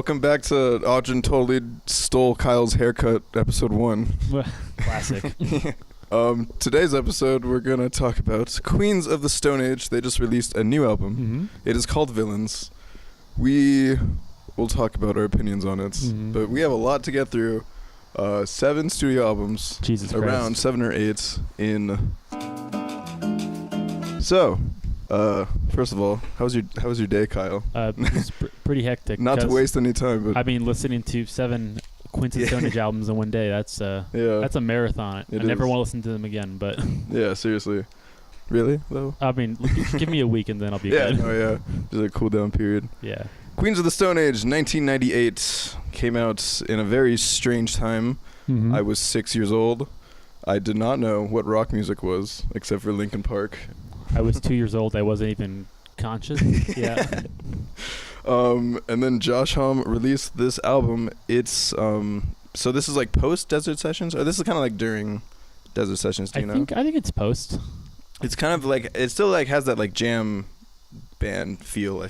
Welcome back to Audrey Totally Stole Kyle's Haircut, episode 1. Classic. Today's episode, we're going to talk about Queens of the Stone Age. They just released a new album. Mm-hmm. It is called Villains. We will talk about our opinions on it, but we have a lot to get through. 7 studio albums. Jesus around Christ. 7 or 8 in... So... first of all, how was your day, Kyle? It was pretty hectic. Not to waste any time, but I mean, listening to 7 Queens of the Stone Age albums in one day, that's a marathon. I never want to listen to them again, but yeah, seriously. Really, though? I mean, give me a week and then I'll be good. Just a cool down period. Yeah. Queens of the Stone Age, 1998, came out in a very strange time. Mm-hmm. I was 6 years old. I did not know what rock music was, except for Linkin Park. I was 2 years old. I wasn't even conscious. Yeah. And then Josh Homme released this album. It's so this is like post Desert Sessions, or this is kind of like during Desert Sessions. Do you know? I think it's post. It's kind of like it still like has that like jam band feel.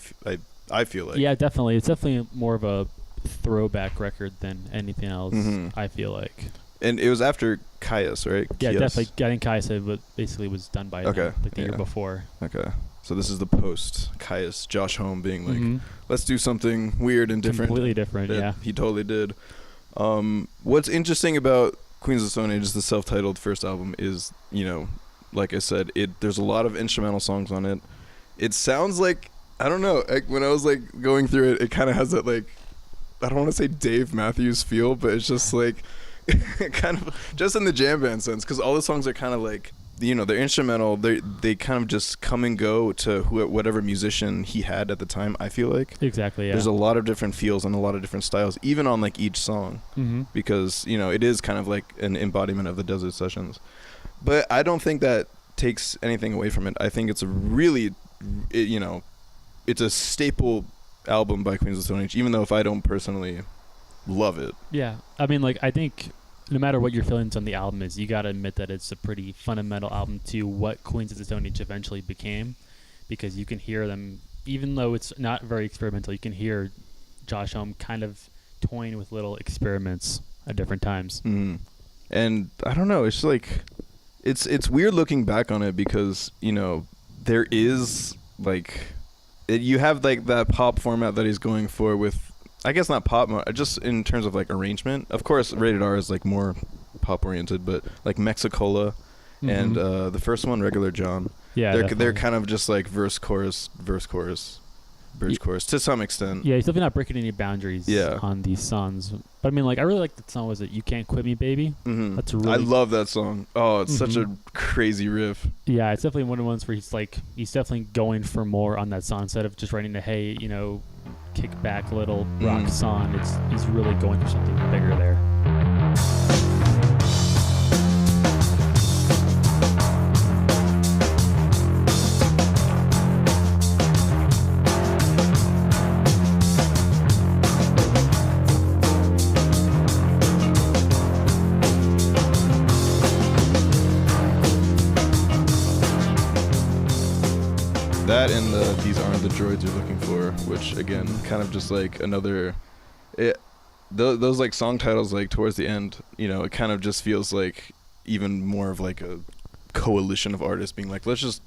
I feel like. Yeah, definitely. It's definitely more of a throwback record than anything else. Mm-hmm. I feel like. And it was after Caius, right? Yeah, Kios. definitely. I think Caius basically was done by them, like the year before. Okay. So this is the post Caius, Josh Homme being like, let's do something weird and different. Completely different, yeah. He totally did. What's interesting about Queens of the Stone Age, the self-titled first album, is, you know, like I said, there's a lot of instrumental songs on it. It sounds like, I don't know, when I was like going through it, it kind of has that like, I don't want to say Dave Matthews feel, but it's just like, kind of just in the jam band sense, because all the songs are kind of like, you know, they're instrumental. They kind of just come and go to whatever musician he had at the time. I feel like exactly. Yeah. There's a lot of different feels and a lot of different styles, even on like each song, because you know it is kind of like an embodiment of the Desert Sessions. But I don't think that takes anything away from it. I think it's a really, you know, it's a staple album by Queens of the Stone Age, even though if I don't personally love it. Yeah, I mean, like, I think no matter what your feelings on the album is, you gotta admit that it's a pretty fundamental album to what Queens of the Stone Age eventually became, because you can hear them, even though it's not very experimental, you can hear Josh Homme kind of toying with little experiments at different times. And I don't know, it's like, it's weird looking back on it, because, you know, there is like, you have like that pop format that he's going for with, I guess not pop, just in terms of like arrangement. Of course, Rated R is like more pop oriented, but like Mexicola and the first one, Regular John. Yeah, they're kind of just like verse chorus, bridge chorus to some extent. Yeah, he's definitely not breaking any boundaries on these songs. But I mean, like, I really like that song. Was it "You Can't Quit Me, Baby"? That's really. I love that song. Oh, it's such a crazy riff. Yeah, it's definitely one of the ones where he's definitely going for more on that song instead of just writing a hey, you know, kick back little rock song. He's really going for something bigger there. That and These Aren't the Droids You're Looking For, which again, kind of just like another, those like song titles like towards the end, you know, it kind of just feels like even more of like a coalition of artists being like, let's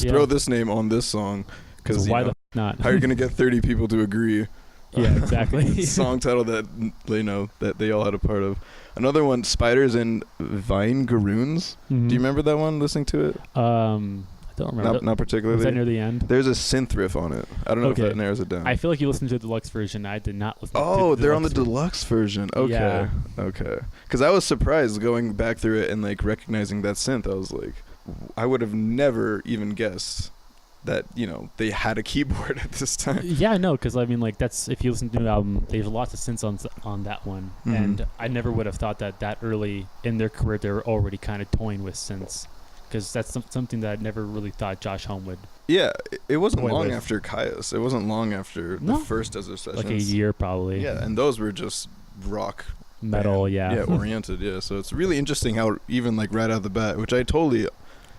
throw this name on this song, because why the not? How are you gonna get 30 people to agree? Yeah, exactly. Song title that you know that they all had a part of. Another one, Spiders and Vine Garoons. Do you remember that one? Listening to it? I don't remember. Not particularly. Was that near the end? There's a synth riff on it. I don't know if that narrows it down. I feel like you listened to the deluxe version. I did not listen to the deluxe they're on the deluxe version. Okay. Yeah. Okay. Because I was surprised going back through it and like recognizing that synth. I was like, I would have never even guessed that, you know, they had a keyboard at this time. Yeah, no, because I mean, like, that's, if you listen to the album, there's lots of synths on that one. And I never would have thought that early in their career they were already kind of toying with synths. Because that's something that I never really thought Josh Homme would. Yeah, it wasn't long after Caius. It wasn't long after the first Desert Sessions. Like a year, probably. Yeah, and those were just rock. Metal, yeah, oriented, yeah. So it's really interesting how even like right out of the bat, which I totally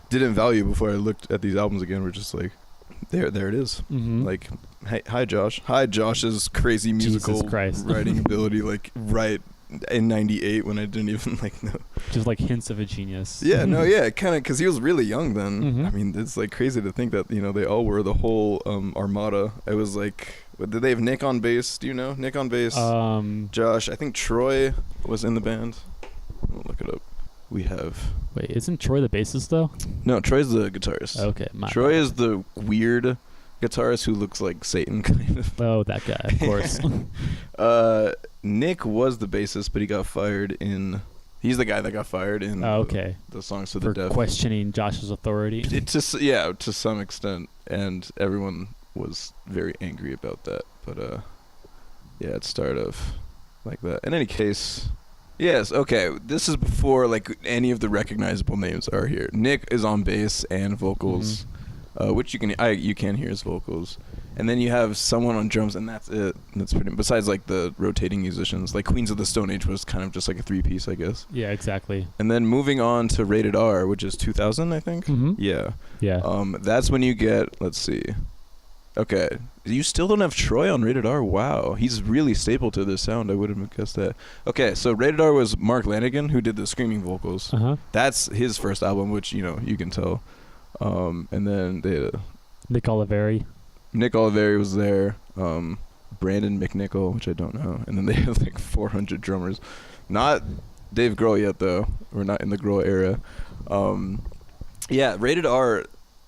didn't value before I looked at these albums again, were just like, There it is. Mm-hmm. Like, hey, hi Josh. Hi Josh's crazy musical writing ability. Like right in '98 when I didn't even like know. Just like hints of a genius. Yeah, no, yeah, kind of, because he was really young then. Mm-hmm. I mean, it's like crazy to think that they all were the whole armada. It was like, did they have Nick on bass? Do you know Nick on bass? Josh, I think Troy was in the band. I'll look it up. We have. Wait, isn't Troy the bassist though? No, Troy's the guitarist. Okay, Troy is the weird guitarist who looks like Satan, kind of. Oh, that guy, of course. Nick was the bassist, but he got fired in. He's the guy that got fired in. Oh, okay. The Songs to For the Deaf. questioning Josh's authority. To some extent, and everyone was very angry about that. But yeah, it started off like that. In any case. Yes, okay. This is before like any of the recognizable names are here. Nick is on bass and vocals, which you can hear his vocals, and then you have someone on drums, and that's it. That's pretty. Besides like the rotating musicians, like Queens of the Stone Age was kind of just like a 3-piece, I guess. Yeah, exactly. And then moving on to Rated R, which is 2000, I think. Mm-hmm. Yeah. Yeah. That's when you get. Let's see. Okay, you still don't have Troy on Rated R? Wow, he's really staple to this sound. I would have guessed that. Okay, so Rated R was Mark Lanigan, who did the screaming vocals. That's his first album, which you can tell. And then they had Nick Oliveri. Nick Oliveri was there. Brandon McNichol, which I don't know. And then they had like 400 drummers. Not Dave Grohl yet, though. We're not in the Grohl era. Yeah, Rated R,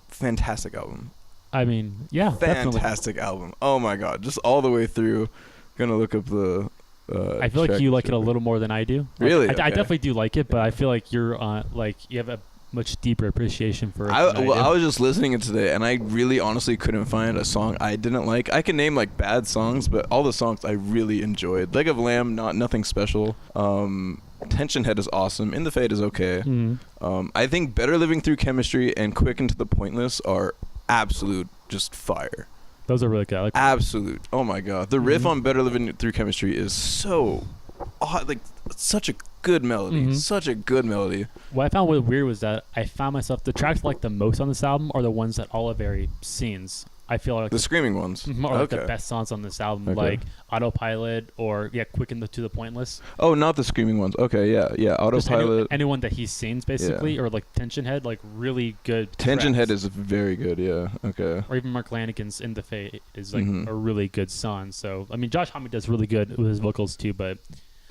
fantastic album. I mean, yeah, fantastic definitely. album. Oh my god, just all the way through. Gonna look up the. I feel like you like it a little more than I do. Like, really, I definitely do like it, but I feel like you're like you have a much deeper appreciation for it. I was just listening to it today, and I really, honestly couldn't find a song I didn't like. I can name like bad songs, but all the songs I really enjoyed. Leg of Lamb, nothing special. Tension Head is awesome. In the Fade is okay. Mm-hmm. I think Better Living Through Chemistry and Quick and to the Pointless are absolute just fire. Those are really good. I like absolute. Oh my god, the riff on Better Living Through Chemistry is so like such a good melody. Such a good melody. What I found weird was that I found myself the tracks I like the most on this album are the ones that Oliveri sings. I feel like the screaming ones are like the best songs on this album, like Autopilot or Quick and to the Pointless. Oh, not the screaming ones. Okay, yeah, Autopilot. Anyone that he sings basically, or like Tension Head, like really good. Tension Head is very good. Yeah, okay. Or even Mark Lanigan's In the Fade is like a really good song. So I mean, Josh Homme does really good with his vocals too, but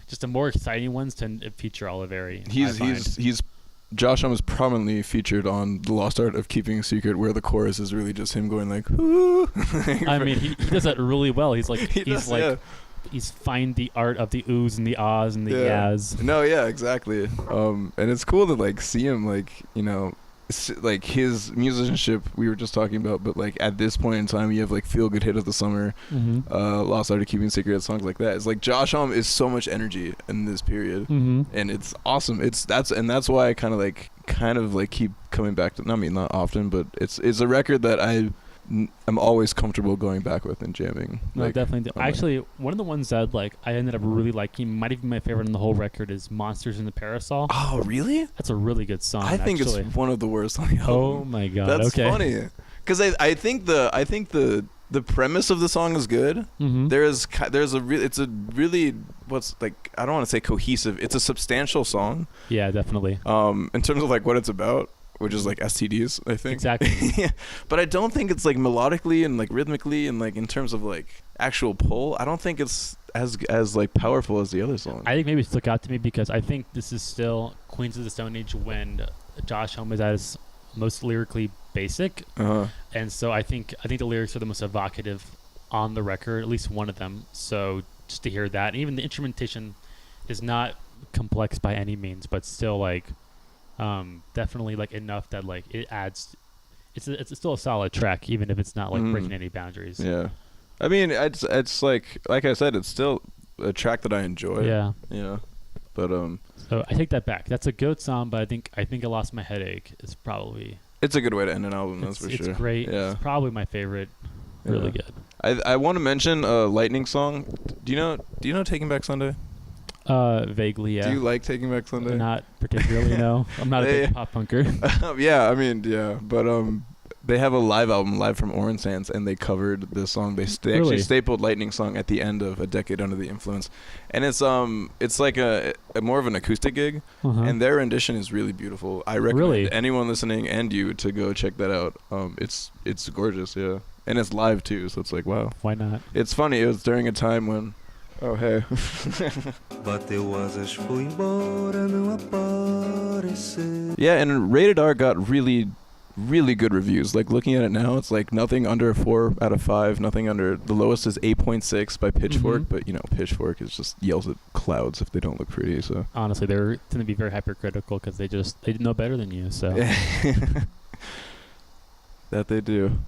just the more exciting ones tend to feature Oliveri. He's Josh Homme is prominently featured on The Lost Art of Keeping a Secret, where the chorus is really just him going like, "Ooh." I mean, he does that really well. He's like, he's find the art of the oohs and the ahs and the yas. No, yeah, exactly. And it's cool to like see him like like his musicianship we were just talking about, but like at this point in time you have like Feel Good Hit of the Summer, Lost Art of Keeping Secret, songs like that. It's like Josh Homme is so much energy in this period, and it's awesome. That's why I kind of like keep coming back to. I mean, not often, but it's a record that I'm always comfortable going back with and jamming. No, like, definitely. Actually, one of the ones that like I ended up really liking, might even be my favorite on the whole record, is Monsters in the Parasol. Oh, really? That's a really good song. I think it's one of the worst on the album. Oh my god. That's funny. Because I think the premise of the song is good. It's a really what's like, I don't want to say cohesive. It's a substantial song. Yeah, definitely. In terms of like what it's about, which is like STDs, I think. Exactly. Yeah. But I don't think it's like melodically and like rhythmically and like in terms of like actual pull, I don't think it's as like powerful as the other songs. I think maybe it stuck out to me because I think this is still Queens of the Stone Age when Josh Homme is at his most lyrically basic. And so I think the lyrics are the most evocative on the record, at least one of them. So just to hear that, and even the instrumentation is not complex by any means, but still like definitely like enough that like it adds. It's still a solid track, even if it's not like breaking any boundaries. Yeah, I mean it's like I said, it's still a track that I enjoy. Yeah. But So I take that back. That's a good song, but I think I Lost My Headache is probably. It's a good way to end an album. That's for sure. It's great. Yeah. It's probably my favorite. Really good. I want to mention a Lightning song. Do you know Taking Back Sunday? Vaguely, yeah. Do you like Taking Back Sunday? Not particularly, no. I'm not a big pop punker. Yeah, I mean, yeah, but They have a live album, Live from Orange Sands, and they covered this song. They Really? actually stapled Lightning Song at the end of A Decade Under the Influence. And it's like a more of an acoustic gig, and their rendition is really beautiful. I recommend anyone listening and you to go check that out. It's gorgeous, yeah. And it's live too, so it's like, wow. Why not? It's funny, it was during a time when... Oh, hey. Yeah, and Rated R got really, really good reviews. Like, looking at it now, it's like nothing under a 4 out of 5, nothing under... The lowest is 8.6 by Pitchfork, but, you know, Pitchfork is just yells at clouds if they don't look pretty, so... Honestly, they're going to be very hypercritical because they know better than you, so... That they do.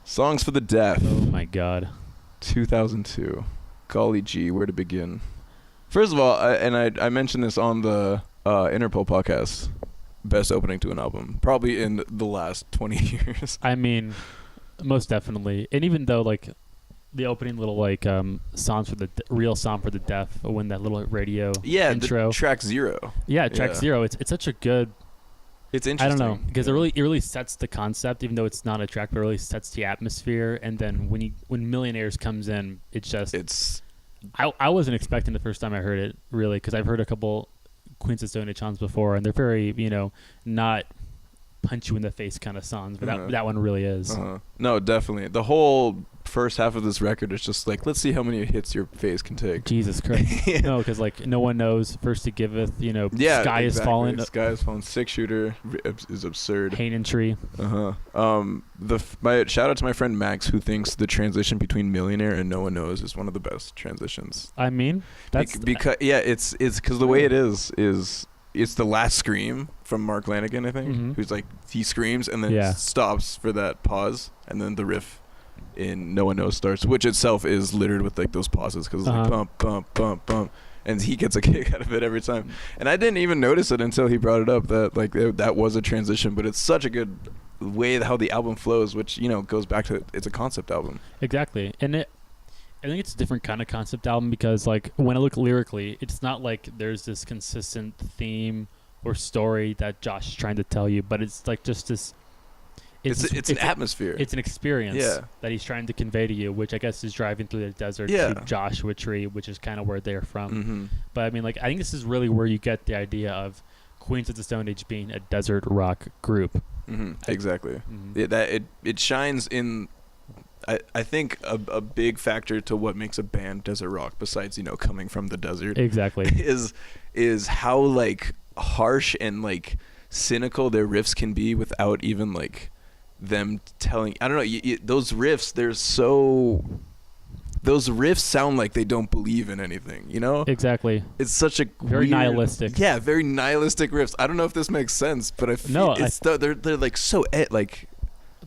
Songs for the Deaf. Oh, my God. 2002. Golly gee, where to begin? First of all, I mentioned this on the Interpol podcast, best opening to an album, probably in the last 20 years. I mean, most definitely. And even though, like, the opening little, like, songs for the real song for the deaf, when that little radio intro. Track 0. Yeah, track 0. It's such a good... It's interesting. I don't know, because it really sets the concept, even though it's not a track, but it really sets the atmosphere. And then when Millionaires comes in, I wasn't expecting the first time I heard it, really, because I've heard a couple Queens of Stone Age songs before, and they're very, not punch you in the face kind of songs, but that one really is. No, definitely. The whole first half of this record is just like, let's see how many hits your face can take. Jesus Christ. No, because like No One Knows, First It Giveth, Sky Is Fallen. Sky Is Fallen. 6-shooter is absurd. Hain and Tree. My shout out to my friend Max, who thinks the transition between Millionaire and No One Knows is one of the best transitions. I mean, that's because it's because the way it is it's the last scream from Mark Lanigan, I think, who's like, he screams and then stops for that pause, and then the riff in No One Knows starts, which itself is littered with like those pauses because it's like bump, bump, bump, bump, and he gets a kick out of it every time. And I didn't even notice it until he brought it up that like that was a transition, but it's such a good way how the album flows, which goes back to it's a concept album. Exactly, and I think it's a different kind of concept album because, like, when I look lyrically, it's not like there's this consistent theme or story that Josh is trying to tell you, but it's like just this... It's an atmosphere. It's an experience that he's trying to convey to you, which I guess is driving through the desert to Joshua Tree, which is kind of where they're from. But, I mean, like, I think this is really where you get the idea of Queens of the Stone Age being a desert rock group. Exactly. It shines in... I think a big factor to what makes a band desert rock, besides coming from the desert, exactly, is how like harsh and like cynical their riffs can be without even like them telling. I don't know. Those riffs, those riffs sound like they don't believe in anything. Exactly. It's such a very nihilistic. Yeah, very nihilistic riffs. I don't know if this makes sense, but I feel they're like so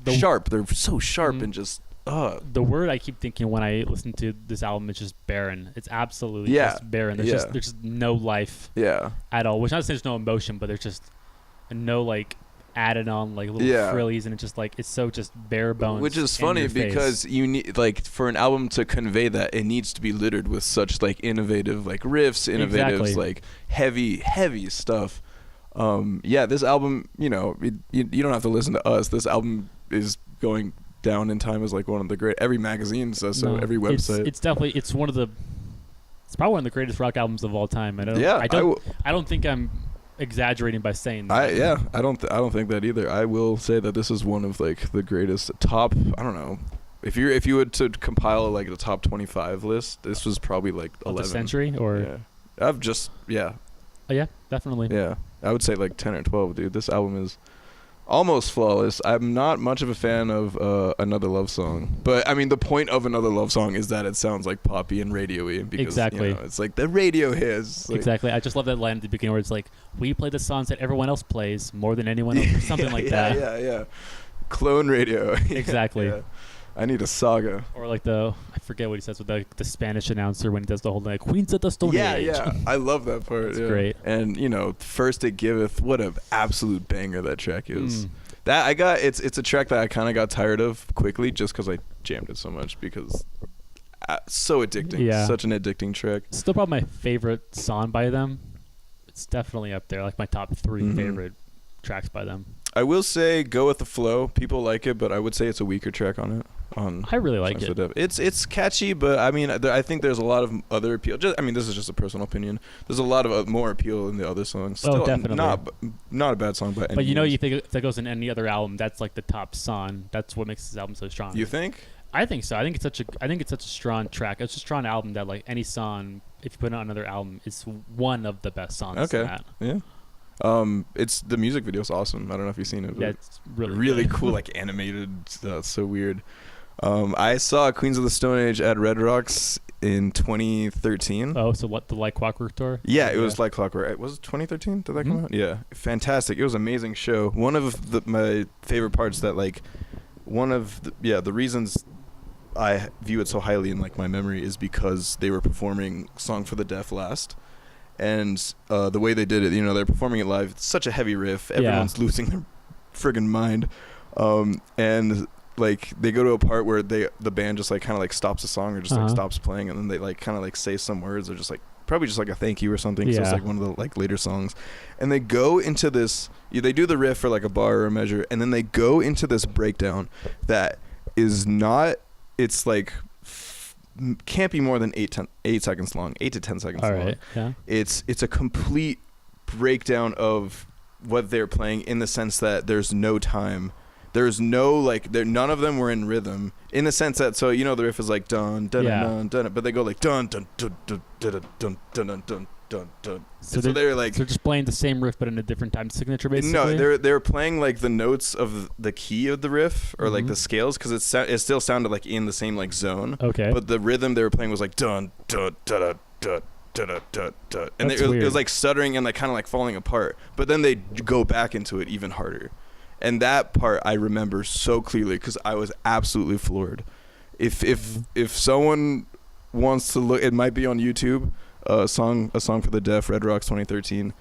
sharp. They're so sharp and just. The word I keep thinking when I listen to this album is just barren. It's absolutely just barren. There's just no life at all. Which not to say there's no emotion, but there's just no like added on like little frillies, and it's just like it's so just bare bones. Which is funny because you need like for an album to convey that, it needs to be littered with such like innovative like riffs, like heavy stuff. This album, you don't have to listen to us. This album is going down in time as like one of the great. Every magazine says so. Every website. It's definitely it's probably one of the greatest rock albums of all time. I don't think I'm exaggerating by saying that. I don't think that either. I will say that this is one of like the greatest top. I don't know. If you were to compile like the top 25 list, this was probably like 11. The century or I've just Oh yeah, definitely. Yeah, I would say like 10 or 12, dude. This album is almost flawless. I'm not much of a fan of Another Love Song, but I mean the point of Another Love Song is that it sounds like poppy and radio-y because it's like the radio hits. Like, exactly. I just love that line at the beginning where it's like, we play the songs that everyone else plays more than anyone else, or something like that. Yeah. Clone radio. Exactly. Yeah. I need a saga. Or like I forget what he says with the Spanish announcer when he does the whole like Queens of the Stone Age. Yeah. I love that part. It's great. And First It Giveth, what an absolute banger that track is. It's a track that I kind of got tired of quickly just because I jammed it so much because so addicting. Yeah. Such an addicting track. It's still probably my favorite song by them. It's definitely up there, like my top 3 favorite tracks by them. I will say go with the flow. People like it, but I would say it's a weaker track on it. I really like it. It's catchy, but I mean, I think there's a lot of other appeal. I mean, this is just a personal opinion. There's a lot of more appeal in the other songs. Still, definitely. Not a bad song by any But means. you think if that goes in any other album, that's like the top song. That's what makes this album so strong. You think? I think so. I think it's such a strong track. It's a strong album that like any song, if you put it on another album, it's one of the best songs. Okay. In that. Yeah. It's the music video is awesome. I don't know if you've seen it. Yeah, it's really cool, like animated. It's so weird. I saw Queens of the Stone Age at Red Rocks in 2013. Oh, so what, the Like Clockwork tour? Yeah, it was Like Clockwork. Was it 2013? Did that come out? Yeah, fantastic. It was an amazing show. One of my favorite parts that like one of the reasons I view it so highly in like my memory is because they were performing Song for the Deaf last. And the way they did it, they're performing it live. It's such a heavy riff. Everyone's losing their friggin' mind. And like they go to a part where the band just like kind of like stops the song or just like stops playing, and then they like kind of like say some words or just like probably just like a thank you or something. So it's like one of the like later songs, and they go into this. They do the riff for like a bar or a measure, and then they go into this breakdown that is not. It's like can't be more than 8 seconds long, 8 to 10 seconds long. All right. Yeah. It's a complete breakdown of what they're playing in the sense that there's no time. There's no like none of them were in rhythm in the sense that the riff is like dun dun dun dun, but they go like dun dun dun dun dun dun dun dun dun dun. So they're like they're just playing the same riff but in a different time signature basically. No, they're playing like the notes of the key of the riff or like the scales because it still sounded like in the same like zone. Okay. But the rhythm they were playing was like dun dun dun dun. And it was like stuttering and like kind of like falling apart, but then they go back into it even harder. And that part I remember so clearly because I was absolutely floored. If someone wants to look, it might be on YouTube. A song for the Deaf, Red Rocks 2013.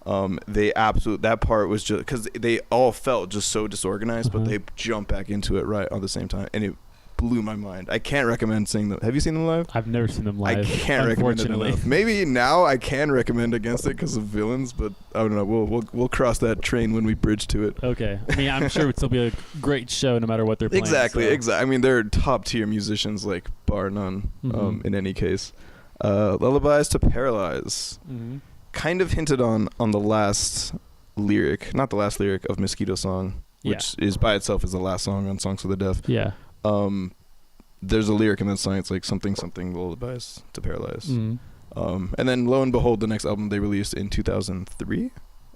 That part was just because they all felt just so disorganized, but they jumped back into it right at the same time, and it blew my mind. I can't recommend seeing them. Have you seen them live? I've never seen them live. I can't recommend it enough. Maybe now I can recommend against it because of Villains, but I don't know. We'll cross that train when we bridge to it. Okay. I mean, I'm sure it would still be a great show no matter what they're playing. Exactly. I mean, they're top tier musicians, like bar none. In any case, Lullabies to Paralyze. Kind of hinted on the last lyric, not the last lyric of Mosquito Song, which is by itself is the last song on Songs for the Deaf. Yeah. There's a lyric in that song. It's like something lullabies to paralyze. And then lo and behold, the next album they released in 2003,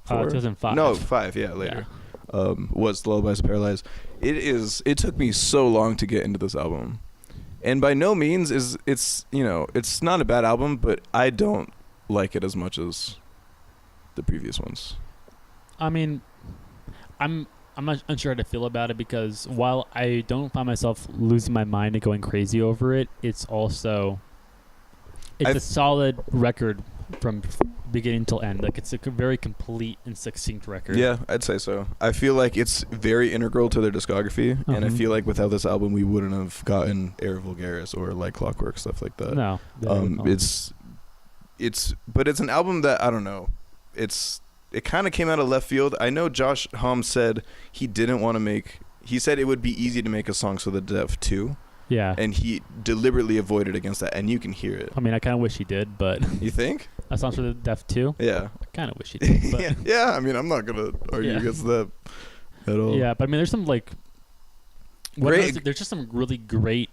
2005. No, 5. Yeah, later. Was Lullabies to Paralyze. It took me so long to get into this album, and by no means it's not a bad album, but I don't like it as much as the previous ones. I mean, I'm not unsure how to feel about it because while I don't find myself losing my mind and going crazy over it, it's a solid record from beginning till end. Like it's a very complete and succinct record. Yeah, I'd say so. I feel like it's very integral to their discography, and I feel like without this album we wouldn't have gotten Air Vulgaris or Like Clockwork, stuff like that. No. But it's an album that I don't know. It kind of came out of left field. I know Josh Homme said he said it would be easy to make a Songs for the Deaf 2. Yeah. And he deliberately avoided against that, and you can hear it. I mean, I kind of wish he did, but... You think? A Songs for the Deaf 2? Yeah. I kind of wish he did, but... yeah, I mean, I'm not going to argue against that at all. Yeah, but I mean, there's some, like... There's just some really great,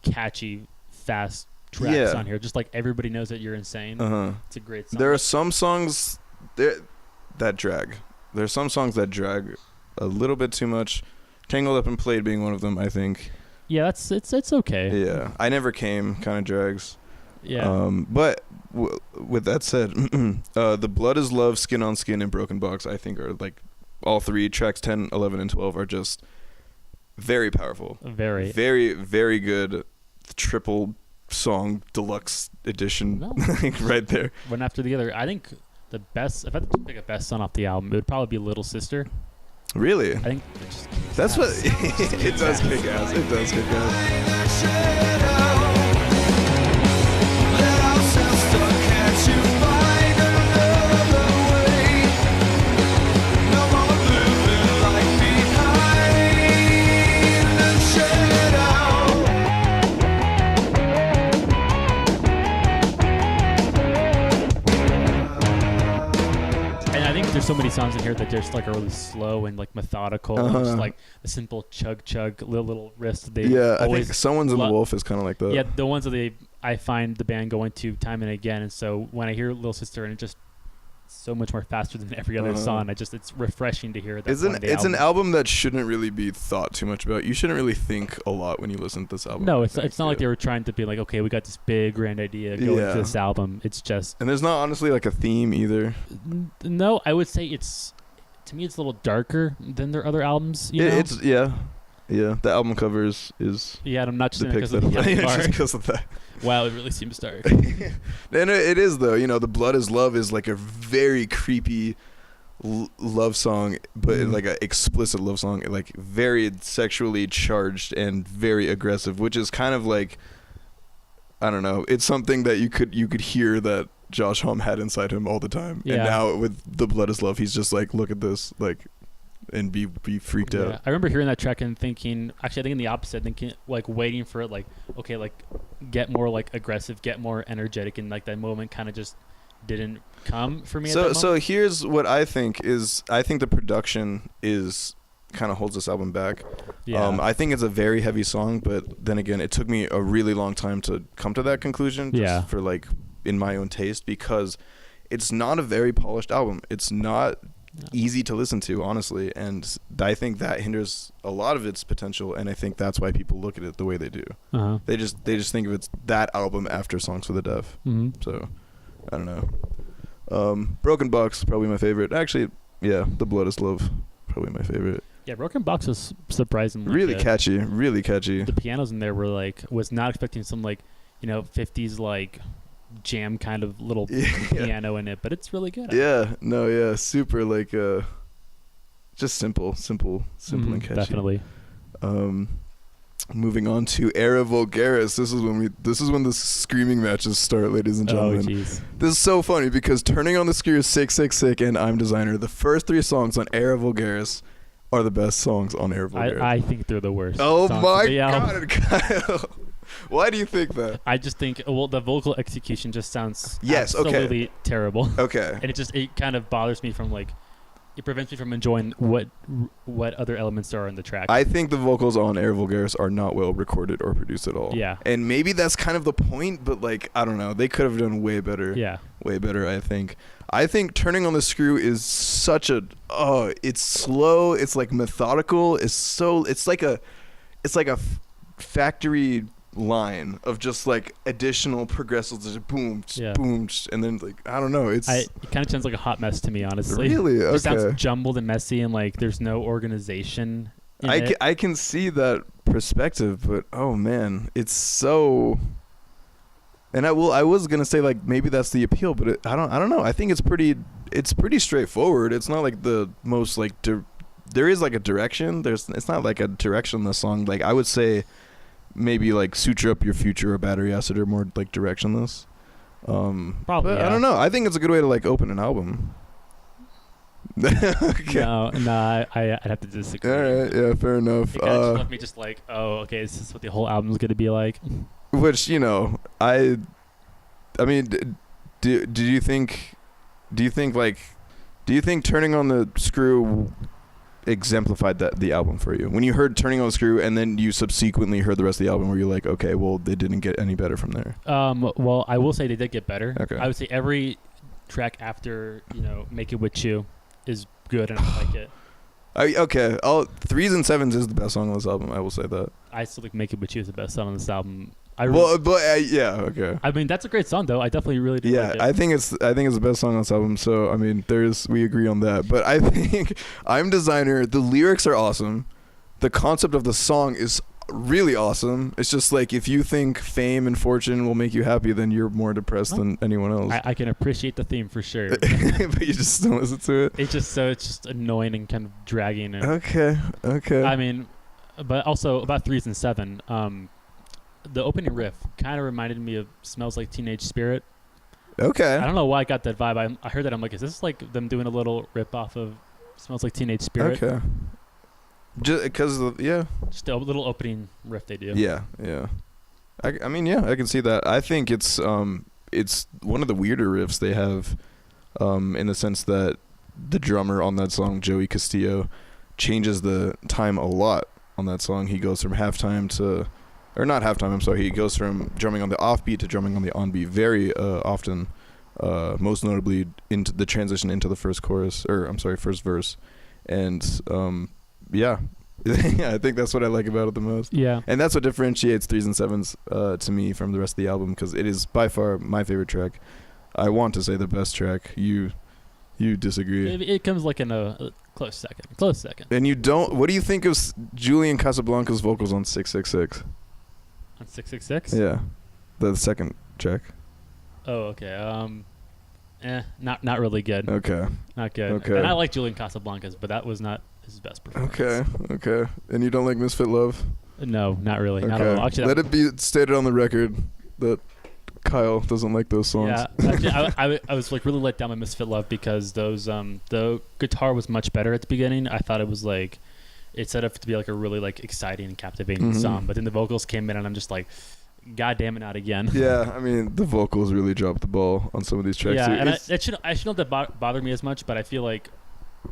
catchy, fast tracks on here. Just like Everybody Knows That You're Insane. It's a great song. There are some songs... that drag. There's some songs that drag a little bit too much. Tangled Up and Played being one of them, I think. Yeah, it's okay. Yeah, I Never Came kind of drags. Yeah. But with that said, The Blood Is Love, Skin on Skin, and Broken Box, I think are like all three tracks 10, 11, and 12 are just very powerful. Very. Very, very good triple song deluxe edition right there. One after the other. I think the best, if I had to pick a best song off the album, it would probably be Little Sister. Really? I think that's what it does kick ass. It does kick ass. songs in here that just like are really slow and like methodical, and just like the simple chug little riffs. I think Someone's in the Wolf is kind of like that. Yeah, the ones that I find the band going to time and again, and so when I hear Little Sister and it just so much more faster than every other song, it's refreshing to hear that. It's an album that shouldn't really be thought too much about. You shouldn't really think a lot when you listen to this album. No, it's not like they were trying to be like, okay, we got this big grand idea going to this album. It's just, and there's not honestly like a theme either. No, I would say to me it's a little darker than their other albums. It's the album covers is and I'm not just because of the just because of that. Wow, it really seems dark. And it is though. The Blood Is Love is like a very creepy love song, but like an explicit love song, like very sexually charged and very aggressive, which is kind of like, I don't know. It's something that you could hear that Josh Homme had inside him all the time. Yeah. And now with The Blood Is Love, he's just like, look at this, like, and be freaked out. I remember hearing that track and thinking, actually I think in the opposite, thinking like waiting for it, like, okay, like get more like aggressive, get more energetic, and like that moment kind of just didn't come for me. So here's what I think is, I think the production is kind of holds this album back. I think it's a very heavy song, but then again, it took me a really long time to come to that conclusion, just for like in my own taste, because it's not a very polished album. It's not easy to listen to, honestly, and I think that hinders a lot of its potential, and I think that's why people look at it the way they do. They just think of it's that album after Songs for the Deaf. So I don't know. Broken Box, probably my favorite. Actually, The Blood Is Love, probably my favorite. Yeah, Broken Box was surprisingly really good. Really catchy. The pianos in there were like, was not expecting some like 50s like jam kind of little piano in it, but it's really good. Super like just simple and catchy. Definitely. Moving on to Era Vulgaris. This is when the screaming matches start, ladies and gentlemen. This is so funny because Turning on the Screw, Sick Sick Sick, and I'm Designer, the first 3 songs on Era Vulgaris are the best songs on Era Vulgaris. I think they're the worst. Oh my god, Kyle. Why do you think that? I just think, the vocal execution just sounds absolutely terrible. Okay. And it kind of bothers me from like, it prevents me from enjoying what other elements there are in the track. I think the vocals on Era Vulgaris are not well recorded or produced at all. Yeah. And maybe that's kind of the point, but like, I don't know. They could have done way better. Yeah. Way better, I think. I think Turning on the Screw is such a, it's slow. It's like methodical. It's like a factory line of just like additional progressives, just boom, boom, and then like, I don't know, it kind of sounds like a hot mess to me, honestly. Really? Okay. It sounds jumbled and messy, and like there's no organization in it. I can see that perspective, but oh man, it's so. And I was gonna say like maybe that's the appeal, but I don't know. I think it's pretty straightforward. It's not like the most like there is like a direction. It's not like a directionless song. Like I would say. Maybe like Suture Up Your Future or Battery Acid are more like directionless. Probably. I don't know. I think it's a good way to like open an album. Okay. No, I'd have to disagree. All right, yeah, fair enough. It kind of just left me just like, oh, okay, this is what the whole album's gonna be like. Which I mean, do you think Turning on the Screw exemplified the album for you? When you heard Turning on the Screw and then you subsequently heard the rest of the album, where you're like, okay, well, they didn't get any better from there? Well, I will say they did get better. Okay. I would say every track after Make It With You is good, and I like it. Okay, 3s and 7s is the best song on this album. I will say that. I still think Make It With You is the best song on this album. Okay. I mean, that's a great song, though. I definitely really do like it. I think it's the best song on this album. So I mean, we agree on that. But I think I'm Designer. The lyrics are awesome. The concept of the song is really awesome. It's just like, if you think fame and fortune will make you happy, then you're more depressed than anyone else. I can appreciate the theme for sure. But you just don't listen to it. It's just annoying and kind of dragging. Okay. I mean, but also about 3s and 7. The opening riff kind of reminded me of Smells Like Teenage Spirit. Okay. I don't know why I got that vibe. I heard that. I'm like, is this like them doing a little rip off of Smells Like Teenage Spirit? Okay. Just because just a little opening riff they do. Yeah. I mean, I can see that. I think it's one of the weirder riffs they have, in the sense that the drummer on that song, Joey Castillo, changes the time a lot on that song. He goes from halftime to, or not halftime, I'm sorry, he goes from drumming on the offbeat to drumming on the onbeat very often, most notably into the transition into the first verse. And yeah, I think that's what I like about it the most. Yeah. And that's what differentiates 3s and 7s to me from the rest of the album, because it is by far my favorite track. I want to say the best track. You disagree. It comes like in a close second. And you don't. What do you think of Julian Casablanca's vocals on 666? On 666? Yeah, the second track. Oh, okay. Not really good. Okay. Not good. Okay. And I like Julian Casablancas, but that was not his best performance. Okay. And you don't like Misfit Love? No, not really. Okay. Not at all. Actually, let it be stated on the record that Kyle doesn't like those songs. Yeah, actually, I was like really let down by Misfit Love because those the guitar was much better at the beginning. I thought it was like it set up to be like a really like exciting and captivating song, but then the vocals came in and I'm just like, God damn it, not again. Yeah, I mean the vocals really dropped the ball on some of these tracks. Yeah, too. and I shouldn't have that bother me as much, but I feel like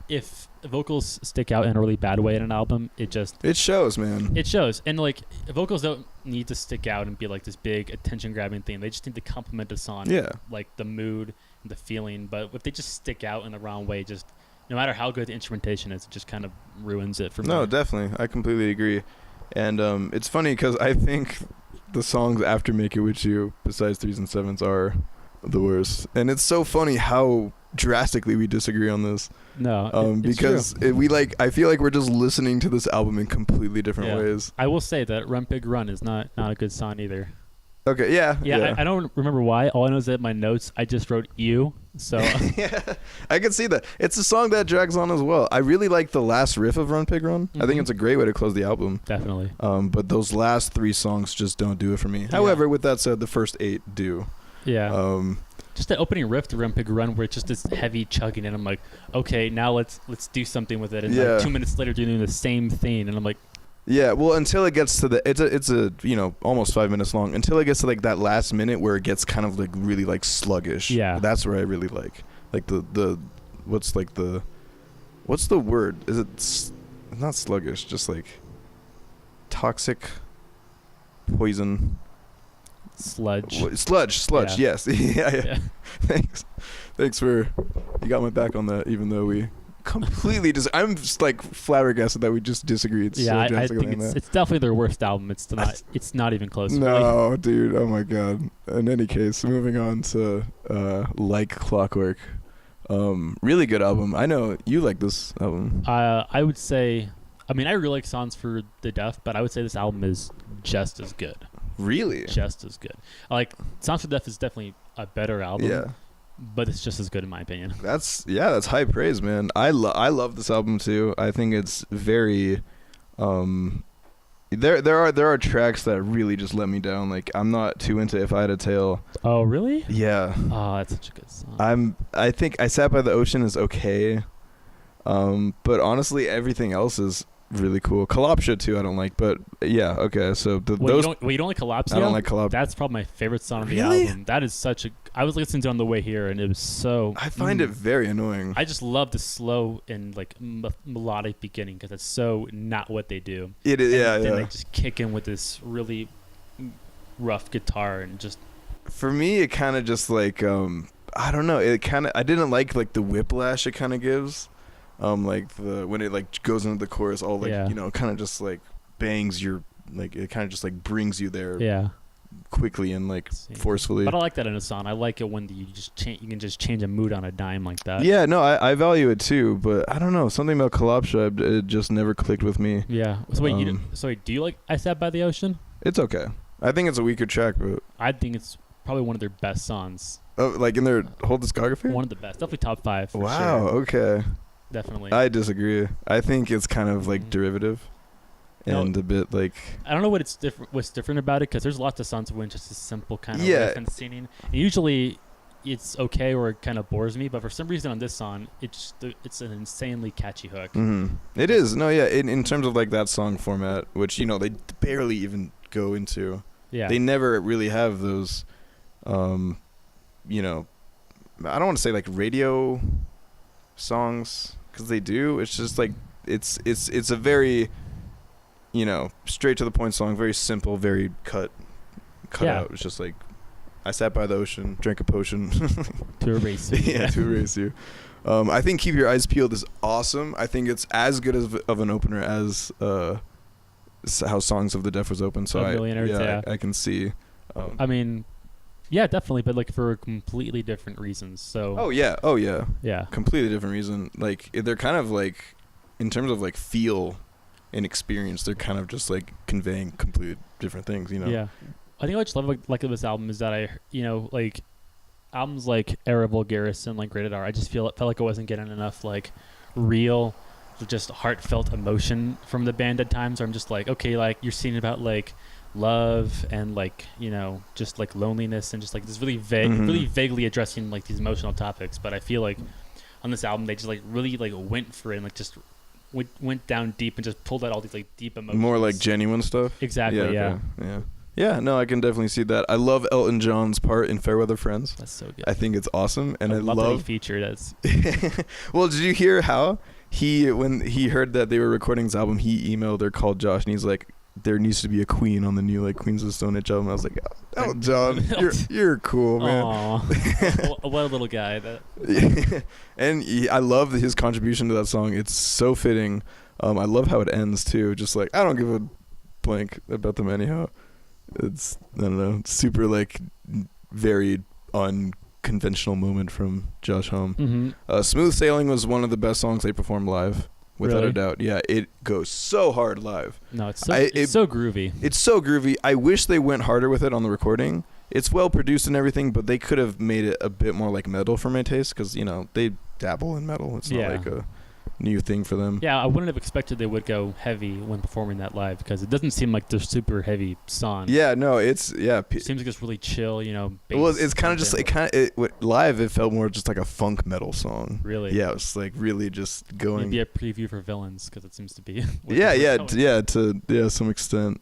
if vocals stick out in a really bad way in an album, it shows, man. It shows. And like vocals don't need to stick out and be like this big attention grabbing thing. They just need to complement the song. Yeah. Like the mood and the feeling. But if they just stick out in the wrong way, just no matter how good the instrumentation is, it just kind of ruins it for me. No, definitely. I completely agree. And it's funny because I think the songs after Make It With You, besides 3s and 7s, are the worst. And it's so funny how drastically we disagree on this. No, because I feel like we're just listening to this album in completely different ways. I will say that Run Pig Run is not a good song either. Okay, yeah. I don't remember why. All I know is that in my notes I just wrote "you." So yeah, I can see that. It's a song that drags on as well. I really like the last riff of Run Pig Run. I think it's a great way to close the album. Definitely. But those last 3 songs just don't do it for me. However, with that said, the first 8 do. Yeah. Just the opening riff to Run Pig Run, where it's just this heavy chugging, and I'm like, okay, now let's do something with it. And like 2 minutes later, doing the same thing, and I'm like, yeah. Well, until it gets to the, it's a almost 5 minutes long. Until it gets to like that last minute where it gets kind of like really like sluggish. Yeah. That's where I really like the what's the word? Is it not sluggish? Just like toxic, poison. Sludge. Yeah. Yes. yeah. Thanks for you got my back on that. Even though we completely I'm just like flabbergasted that we just disagreed. Yeah, so I think it's definitely their worst album. It's not even close. No, dude. Oh my god. In any case, moving on to Like Clockwork. Really good album. I know you like this album. I would say, I mean, I really like Songs for the Deaf, but I would say this album is just as good. Really? Just as good. Like Songs for the Deaf is definitely a better album. Yeah. But it's just as good in my opinion. That's high praise, man. I love this album too. I think it's very there are tracks that really just let me down. Like I'm not too into If I Had a Tail. Oh, really? Yeah. Oh, that's such a good song. I think I Sat by the Ocean is okay. But honestly everything else is really cool. Kalopsia too I don't like, but yeah, okay. So you don't like Kalopsia? I don't like Kalopsia. That's probably my favorite song on the Really? album. That is such a I was listening to it on the way here and it was so I find it very annoying. I just love the slow and like melodic beginning because it's so not what they do. It is, and then they just kick in with this really rough guitar and just for me it kind of just like I don't know, it kind of I didn't like the whiplash it kind of gives. Like when it like goes into the chorus, all like kind of just like bangs your like it kind of just like brings you there quickly and like forcefully. But I like that in a song. I like it when you can just change a mood on a dime like that. Yeah, no, I value it too, but I don't know, something about Kalopsia it just never clicked with me. Yeah. So wait, do you like I Sat by the Ocean? It's okay. I think it's a weaker track, but I think it's probably one of their best songs. Oh, like in their whole discography? One of the best, definitely top 5. For wow. Sure. Okay. Definitely. I disagree. I think it's kind of like derivative and a bit like I don't know what's different about it because there's lots of songs when it's just a simple kind of riff and singing. And usually it's okay or it kind of bores me, but for some reason on this song it's an insanely catchy hook. Mm-hmm. It is. No, yeah, in terms of like that song format, which they barely even go into. Yeah. They never really have those I don't want to say like radio songs because they do. It's just like it's a very, you know, straight to the point song, very simple, very cut out. It's just like, I sat by the ocean, drank a potion to erase you. Yeah, to erase you. I think Keep Your Eyes Peeled is awesome. I think it's as good of an opener as how Songs of the Deaf was open. So I can see. I mean, yeah, definitely, but like for completely different reasons. So. Oh yeah. Yeah. Completely different reason. Like they're kind of like, in terms of like feel and experience, they're kind of just like conveying completely different things. You know. Yeah. I think what I just love like this album is that like albums like Era Vulgaris and like Rated R, I just felt like I wasn't getting enough like real, just heartfelt emotion from the band at times. Where I'm just like, okay, like you're singing about like love and like, you know, just like loneliness and just like this really vague, really vaguely addressing like these emotional topics. But I feel like on this album they just like really like went for it and like just went down deep and just pulled out all these like deep emotions. More like genuine stuff. Exactly. Yeah. Yeah, no, I can definitely see that. I love Elton John's part in Fairweather Friends. That's so good. I think it's awesome, and I love that he featured as. Well, did you hear how when he heard that they were recording his album, he emailed or called Josh, and he's like, "There needs to be a Queen on the new like Queens of the Stone Age album." I was like, "Elton John, you're cool, man." Aww. What a little guy. That. And I love his contribution to that song. It's so fitting. I love how it ends too. Just like, I don't give a blank about them anyhow. It's, I don't know, super like very unconventional moment from Josh Homme. Smooth Sailing was one of the best songs they performed live, without a doubt. Yeah, it goes so hard live. No, it's so groovy. It's so groovy. I wish they went harder with it on the recording. It's well produced and everything, but they could have made it a bit more like metal for my taste, because, you know, they dabble in metal. It's not like a new thing for them. Yeah, I wouldn't have expected they would go heavy when performing that live, because it doesn't seem like they're super heavy song. Yeah, no, it seems like it's really chill, you know. Well, it's kind of just live. It felt more just like a funk metal song. Really? Yeah, it was like really just going. Maybe a preview for Villains, because it seems to be. To some extent.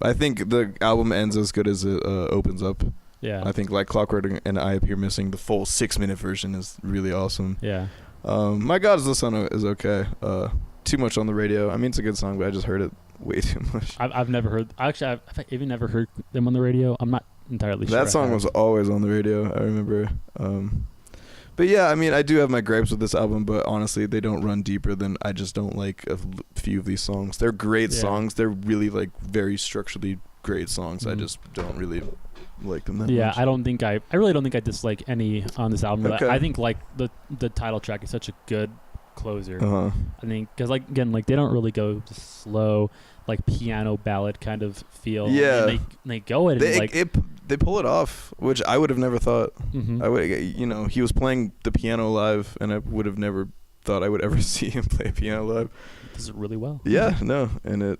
I think the album ends as good as it opens up. Yeah. I think Like Clockwork and I Appear Missing, the full 6-minute version, is really awesome. Yeah. My God Is the Sun is okay. Too much on the radio. I mean, it's a good song, but I just heard it way too much. I've never heard. I've even never heard them on the radio. I'm not entirely sure. That song was always on the radio, I remember. But yeah, I mean, I do have my gripes with this album, but honestly, they don't run deeper than I just don't like a few of these songs. They're great songs. They're really like very structurally great songs. I just don't really like them that much. I really don't think I dislike any on this album. Okay. I think like the title track is such a good closer. I think because like again, like they don't really go slow, like piano ballad kind of feel. Yeah, and they go at it. They pull it off, which I would have never thought. I would, you know, he was playing the piano live, and I would have never thought I would ever see him play piano live. Does it really well. Yeah, no, and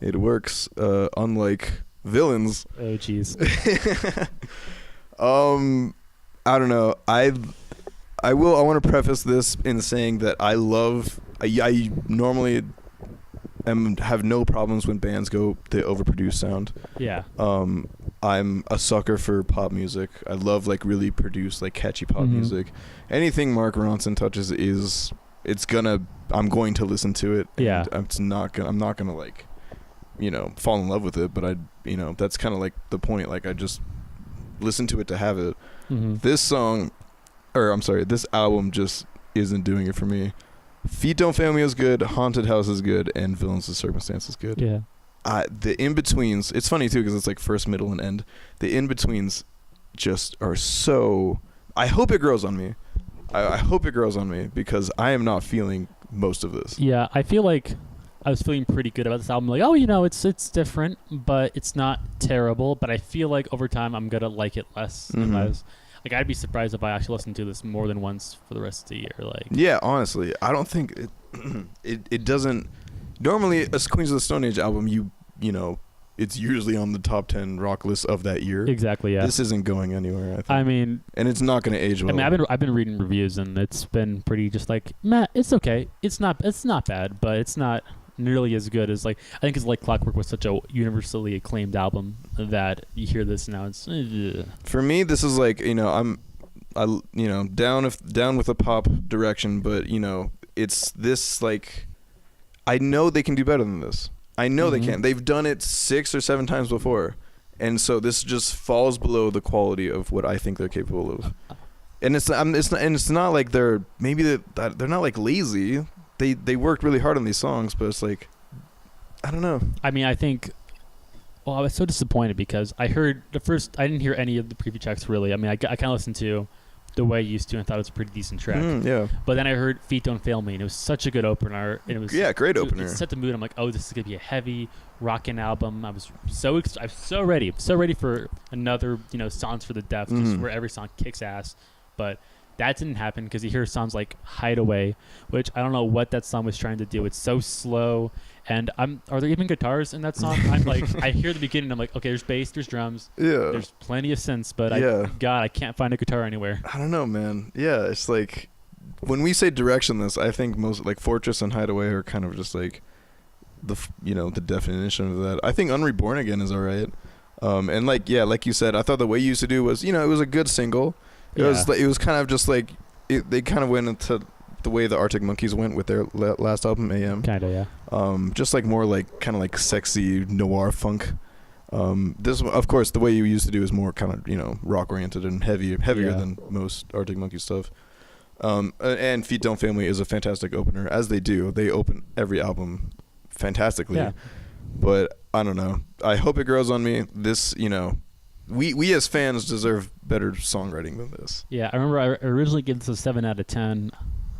it works. Unlike Villains. Oh jeez. I don't know. I want to preface this in saying that I normally have no problems when bands go the overproduced sound. Yeah. I'm a sucker for pop music. I love like really produced, like catchy pop music. Anything Mark Ronson touches I'm going to listen to it. Yeah. I'm not gonna like, you know, fall in love with it, but that's kind of like the point. Like I just listen to it to have it. This album just isn't doing it for me. Feet Don't Fail Me is good, Haunted House is good, and Villains of Circumstance is good. Yeah. The in-betweens, it's funny too, because it's like first, middle, and end. The in-betweens just are so... I hope it grows on me. I hope it grows on me, because I am not feeling most of this. Yeah, I feel like I was feeling pretty good about this album. Like, oh, you know, it's different, but it's not terrible. But I feel like over time I'm going to like it less and less. Like, I'd be surprised if I actually listened to this more than once for the rest of the year. Like, yeah, honestly, I don't think it doesn't. Normally, a Queens of the Stone Age album, you know, it's usually on the top 10 rock list of that year. Exactly. Yeah. This isn't going anywhere, I think. I mean, and it's not going to age well. I mean, I've been reading reviews, and it's been pretty just like, meh, it's okay. It's not bad, but it's not nearly as good as like I think it's like Clockwork was such a universally acclaimed album that you hear this now it's for me this is like, you know, down with the pop direction, but it's this like, I know they can do better than this. I know they can. They've done it 6 or 7 times before, and so this just falls below the quality of what I think they're capable of. And it's not like they're not like lazy. They worked really hard on these songs, but it's like, I don't know. I mean, I think. Well, I was so disappointed because I heard I didn't hear any of the preview tracks really. I mean, I kind of listened to The Way I Used to and thought it was a pretty decent track. Yeah. But then I heard Feet Don't Fail Me, and it was such a good opener. And it was great opener. It set the mood. I'm like, oh, this is gonna be a heavy rockin' album. I was so ready for another Songs for the Deaf, just where every song kicks ass. But that didn't happen because you hear songs like Hideaway, which I don't know what that song was trying to do. It's so slow. And are there even guitars in that song? I'm like, I hear the beginning, I'm like, okay, there's bass, there's drums, there's plenty of synths, but I can't find a guitar anywhere. I don't know, man. Yeah, it's like, when we say directionless, I think most like Fortress and Hideaway are kind of just like the definition of that. I think Unreborn Again is alright. And like you said, I thought The Way You Used to Do was, it was a good single. It was kind of just like they kind of went into the way the Arctic Monkeys went with their last album, AM. Kinda, yeah. Just like more like kind of like sexy noir funk. This, of course, The Way You Used to Do is more kind of rock oriented and heavier than most Arctic Monkey stuff. And Feet Don't Fail Me is a fantastic opener, as they do. They open every album fantastically. Yeah. But I don't know. I hope it grows on me. This, we as fans deserve better songwriting than this. Yeah, I remember I originally gave this a 7 out of 10.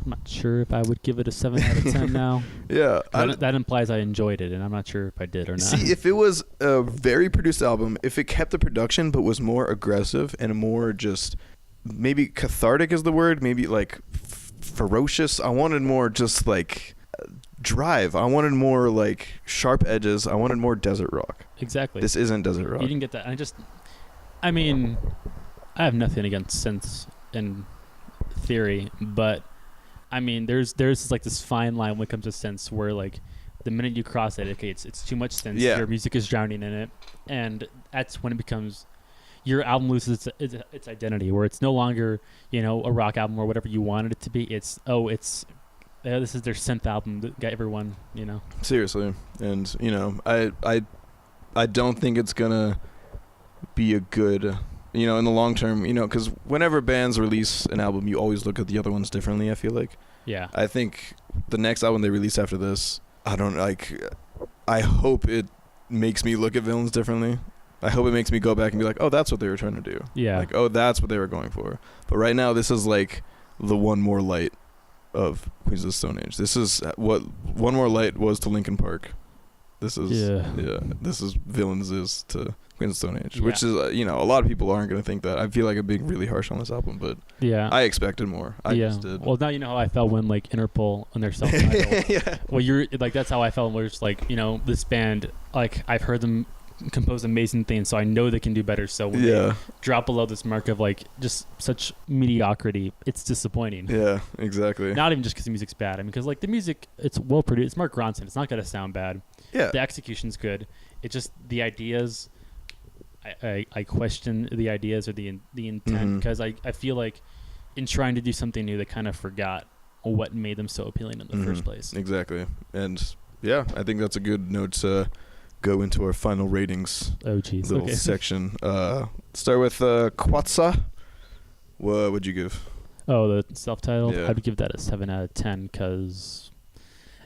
I'm not sure if I would give it a 7 out of 10 now. Yeah. That implies I enjoyed it, and I'm not sure if I did or not. See, if it was a very produced album, if it kept the production but was more aggressive and more just, maybe cathartic is the word, maybe like ferocious. I wanted more just like drive. I wanted more like sharp edges. I wanted more desert rock. Exactly. This isn't desert rock. You didn't get that. I mean, I have nothing against synths in theory, but I mean, there's like this fine line when it comes to synths where like the minute you cross it, okay, it's too much synths. Yeah. Your music is drowning in it, and that's when it becomes your album loses its identity, where it's no longer a rock album or whatever you wanted it to be. It's this is their synth album that got everyone Seriously, and I don't think it's gonna be a good. In the long term, because whenever bands release an album, you always look at the other ones differently, I feel like. Yeah. I think the next album they release after this, I hope it makes me look at Villains differently. I hope it makes me go back and be like, oh, that's what they were trying to do. Yeah. Like, oh, that's what they were going for. But right now, this is like the One More Light of Queens of the Stone Age. This is what One More Light was to Linkin Park. This is this is Villains is to Queens of Stone Age, which is a lot of people aren't going to think that. I feel like I'm being really harsh on this album, but I expected more. I just did. Well, now you know how I felt when like Interpol and their self-titled. Yeah. Well, you're like that's how I felt when we're just like this band, like I've heard them compose amazing things, so I know they can do better. So when they drop below this mark of like just such mediocrity, it's disappointing. Yeah, exactly. Not even just because the music's bad. I mean, because like the music, it's well produced. It's Mark Ronson. It's not going to sound bad. Yeah. The execution's good. It's just the ideas. I question the ideas or the intent because I feel like in trying to do something new, they kind of forgot what made them so appealing in the first place. Exactly. And yeah, I think that's a good note to go into our final ratings. Oh, geez. Little section. Start with Quatsa. What would you give? Oh, the self-titled? Yeah. I'd give that a 7 out of 10 because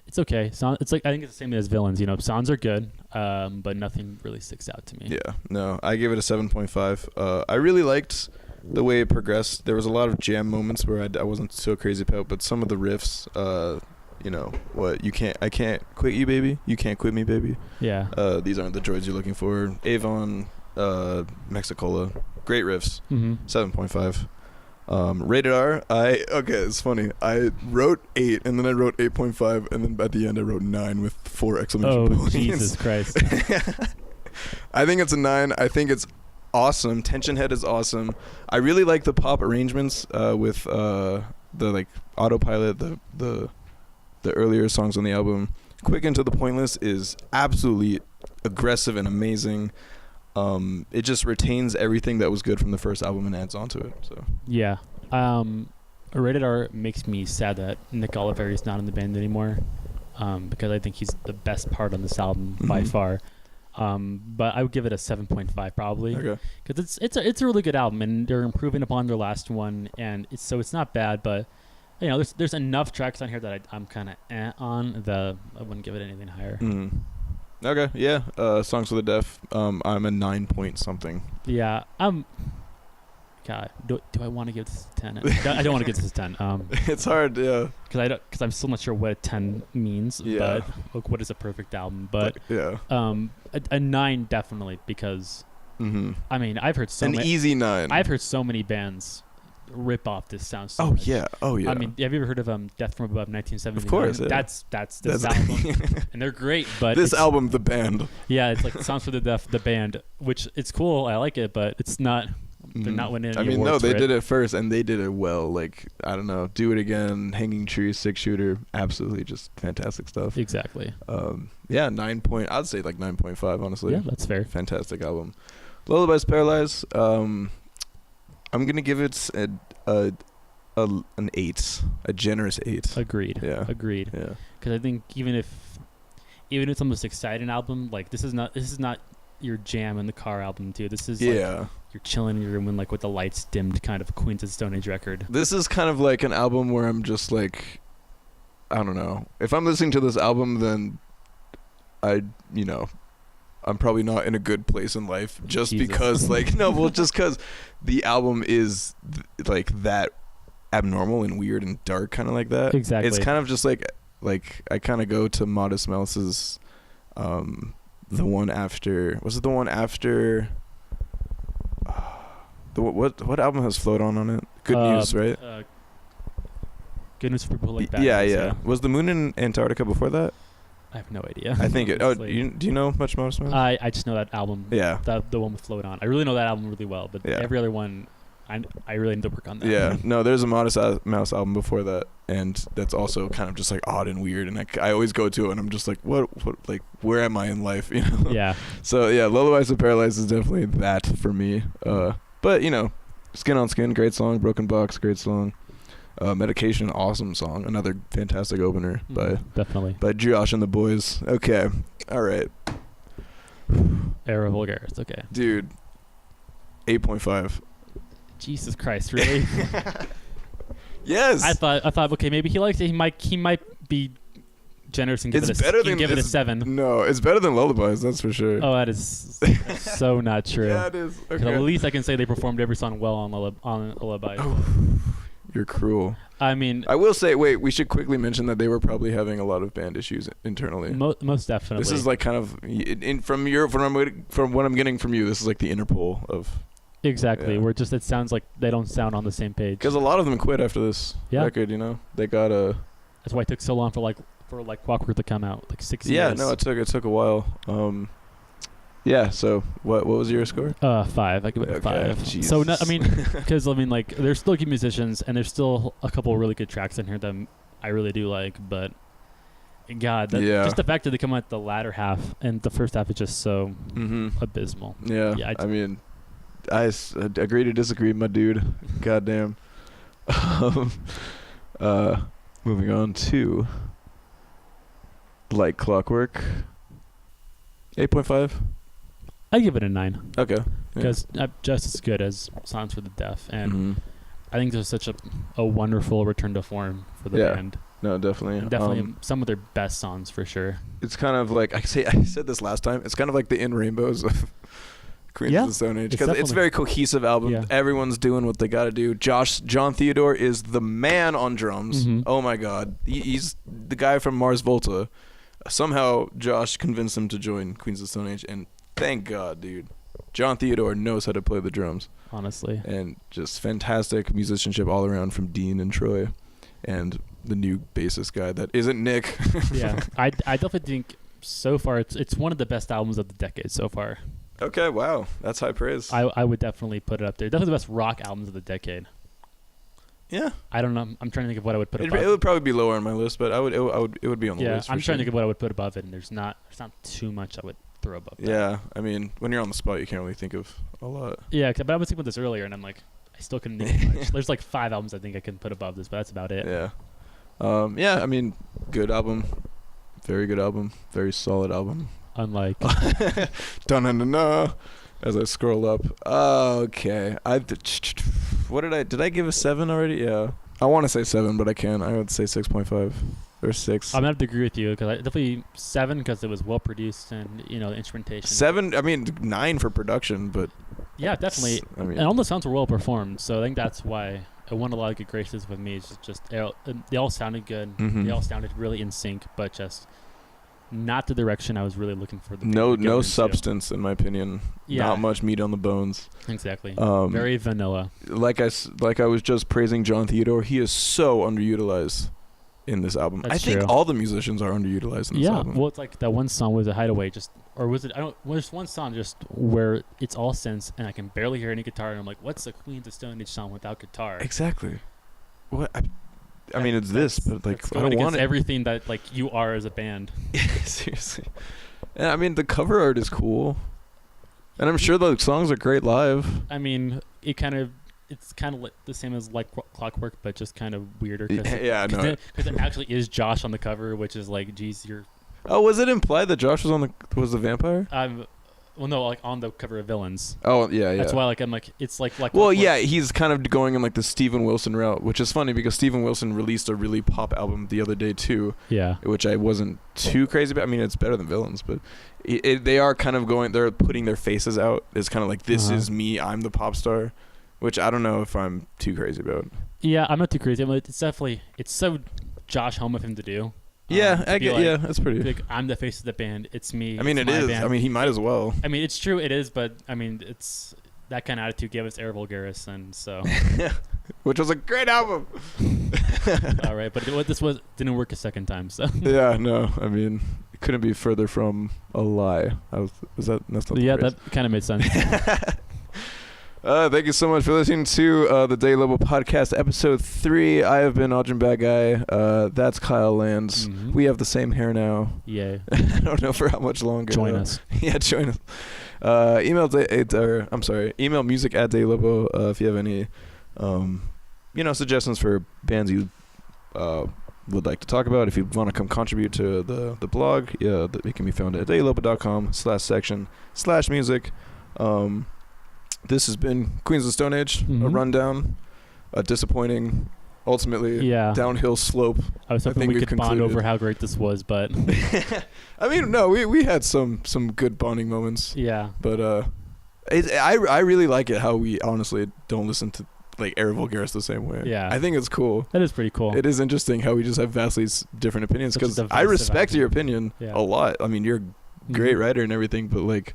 it's okay. It's like I think it's the same as Villains. Songs are good, but nothing really sticks out to me. Yeah, no, I gave it a 7.5. I really liked the way it progressed. There was a lot of jam moments where I wasn't so crazy about, but some of the riffs, I can't quit you, baby. You can't quit me, baby. Yeah. These aren't the droids you're looking for. Avon, Mexicola, great riffs. 7.5. Rated R, it's funny. I wrote 8, and then I wrote 8.5, and then at the end I wrote 9 with 4 exclamation points. Oh, Jesus Christ. I think it's a 9. I think it's awesome. Tension Head is awesome. I really like the pop arrangements with the like autopilot, the earlier songs on the album. Quick and to the Pointless is absolutely aggressive and amazing. It just retains everything that was good from the first album and adds on to it. So yeah, Rated R makes me sad that Nick Oliveri is not in the band anymore, because I think he's the best part on this album by far. But I would give it a 7.5 probably, because it's a really good album, and they're improving upon their last one, and it's not bad, but there's enough tracks on here that I'm kind of on. I wouldn't give it anything higher. Okay, yeah. Songs for the Deaf. I'm a 9 point something. Yeah, God, do I want to give this a 10? I don't want to give this a 10. It's hard, yeah. Because I'm still not sure what a 10 means. Yeah. But what is a perfect album? But yeah. A 9 definitely, because I mean I've heard so many. An easy 9. I've heard so many bands rip off this sound so much. Oh yeah. I mean, have you ever heard of Death from Above 1979? Of course, yeah. That's this album, and they're great. But this album, the band. Yeah, it's like Sounds for the Deaf, the band, which it's cool. I like it, but it's not. They're not winning any awards. They did it first, and they did it well. Like, I don't know, Do It Again, Hanging Tree, 6-Shooter, absolutely just fantastic stuff. Exactly. Yeah, 9 point. I'd say like 9.5, honestly. Yeah, that's fair. Fantastic album. Lullaby's Paralyzed. I'm gonna give it an 8, a generous 8. Agreed. Yeah. Agreed. Yeah. Because I think even if it's the most exciting album, like this is not your jam in the car album too. This is like you're chilling in your room and like with the lights dimmed kind of Queens of the Stone Age record. This is kind of like an album where I'm just like, I don't know. If I'm listening to this album, then I'm probably not in a good place in life just because just because the album is like that abnormal and weird and dark, kind of like that. Exactly. It's kind of just like I kind of go to Modest Mouse's the one after, was it the one after what album has Float On it? Good News, right? Good News for People Like That. Yeah. Was the Moon in Antarctica before that? I have no idea. I think it. Oh, do you know much Modest Mouse? I just know that album. Yeah. The one with Float On. I really know that album really well, but every other one, I really need to work on that. Yeah. No, there's a Modest Mouse album before that, and that's also kind of just like odd and weird, and I always go to it, and I'm just like, what, like, where am I in life, you know? Yeah. So yeah, Lullabies of Paralyzed is definitely that for me. But Skin on Skin, great song. Broken Box, great song. Medication, awesome song. Another fantastic opener by Josh and the boys. Okay, all right. Era Vulgaris. Okay, dude. 8.5. Jesus Christ, really? Yes. I thought. Okay, maybe he likes it. He might be generous and give it a 7. No, it's better than Lullabies, that's for sure. Oh, that is so not true. Yeah, it is. Okay. At least I can say they performed every song well on Lullabies. Oh, you're cruel. I mean, I will say, wait, we should quickly mention that they were probably having a lot of band issues internally. Most definitely. This is like kind of from what I'm getting from you. This is like the Interpol of. Exactly. Where it sounds like they don't sound on the same page. Because a lot of them quit after this record. They got a. That's why it took so long for Clockwork to come out, like 6 years. Yeah, no, it took a while. Yeah. So what was your score? 5. I give it a 5. Jesus. So because there's still good musicians and there's still a couple of really good tracks in here that I really do like, but God, just the fact that they come out the latter half and the first half is just so abysmal. Yeah. I mean, I agree to disagree, my dude. Goddamn. Moving on to Like Clockwork. 8.5. I give it a 9. Okay. Because just as good as Songs for the Deaf, and I think this is such a wonderful return to form for the band. No, definitely. And definitely some of their best songs for sure. It's kind of like I said this last time. It's kind of like the In Rainbows of Queens of the Stone Age, because it's a very cohesive album. Yeah. Everyone's doing what they got to do. John Theodore is the man on drums. Oh my God, he's the guy from Mars Volta. Somehow Josh convinced him to join Queens of the Stone Age, and thank God, dude. John Theodore knows how to play the drums. Honestly. And just fantastic musicianship all around from Dean and Troy, and the new bassist guy that isn't Nick. Yeah, I definitely think so far it's one of the best albums of the decade so far. Okay, wow, that's high praise. I would definitely put it up there. Definitely the best rock albums of the decade. Yeah, I don't know. I'm trying to think of what I would put above. It would probably be lower on my list, but it would be on the list. Yeah, I'm trying to think of what I would put above it, and there's not too much I would throw above that. Yeah, I mean, when you're on the spot, you can't really think of a lot. Yeah, but I was thinking about this earlier, and I'm like, I I still couldn't name much. There's like 5 albums I think I can put above this, but that's about it. Yeah. Yeah, I mean, good album. Very good album. Very solid album. Unlike Dun-dun-dun-dun, as I scroll up. Okay. Did I give a 7 already? Yeah. I want to say 7, but I can't. I would say 6.5 or 6. I'm gonna have to agree with you because I definitely 7 because it was well produced and the instrumentation. 7. I mean 9 for production, but yeah, definitely. I mean, and all the sounds were well performed, so I think that's why it won a lot of good graces with me. It's just they all sounded good. Mhm. They all sounded really in sync, but just not the direction I was really looking for. No substance, in my opinion. Yeah. Not much meat on the bones. Exactly. Um, Very vanilla. Like I was just praising John Theodore. He is so underutilized in this album. That's I think true. all the musicians are underutilized in this album. Well, it's like that one song was a Hideaway, there's one song just where it's all synths and I can barely hear any guitar, and I'm like, what's a Queens of Stone Age song without guitar? Exactly. What? I mean, it's this, but like, That's I don't want it. everything that like you are as a band. Seriously. And I mean, the cover art is cool, and I'm sure the songs are great live. I mean, it's kind of like the same as like Clockwork, but just kind of weirder. Yeah, I know. Because it actually is Josh on the cover, which is like, geez, you're. Oh, was it implied that Josh was the vampire? Well, no, like on the cover of Villains. Oh, yeah. That's why, like, I'm like, it's like. Well, yeah, he's kind of going in like the Steven Wilson route, which is funny because Steven Wilson released a really pop album the other day too. Yeah. Which I wasn't too crazy about. I mean, it's better than Villains, but they are kind of they're putting their faces out. It's kind of like, this is me, I'm the pop star, which I don't know if I'm too crazy about. Yeah, I'm not too crazy. It's so Josh Homme of him to do. Yeah, I get. Yeah, that's pretty. Like, I'm the face of the band. It's me. I mean, it is. Band. I mean, he might as well. I mean, it's true. It is, but I mean, it's that kind of attitude gave us Air Vulgaris, and so. Which was a great album. All right, but what this didn't work a second time. So. Yeah, no. I mean, it couldn't be further from a lie. That's not. Yeah, that kind of made sense. Thank you so much for listening to the Daily Level Podcast, Episode 3. I have been Audrey Bad Guy. That's Kyle Lands. Mm-hmm. We have the same hair now. Yeah. I don't know for how much longer. Join us. Yeah, join us. Email music at Daylobo if you have any, suggestions for bands you would like to talk about. If you want to come contribute to the blog, it can be found at daylobo.com/section/music. This has been Queens of the Stone Age, a rundown, a disappointing, ultimately downhill slope. I was hoping we could bond over how great this was, but I mean, no, we had some good bonding moments. Yeah, but I really like it how we honestly don't listen to like Air Vulgaris the same way. Yeah, I think it's cool. That is pretty cool. It is interesting how we just have vastly different opinions, because I respect your opinion a lot. I mean, you're a great writer and everything, but like.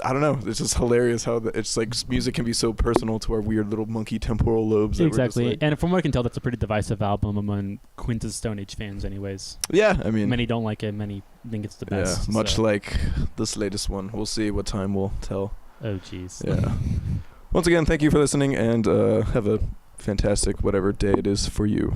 I don't know. It's just hilarious how it's like music can be so personal to our weird little monkey temporal lobes. Exactly. Like, and from what I can tell, that's a pretty divisive album among Queens of the Stone Age fans anyways. Yeah, I mean. Many don't like it. Many think it's the best. Yeah, much like this latest one. We'll see what time will tell. Oh, jeez. Yeah. Once again, thank you for listening, and have a fantastic whatever day it is for you.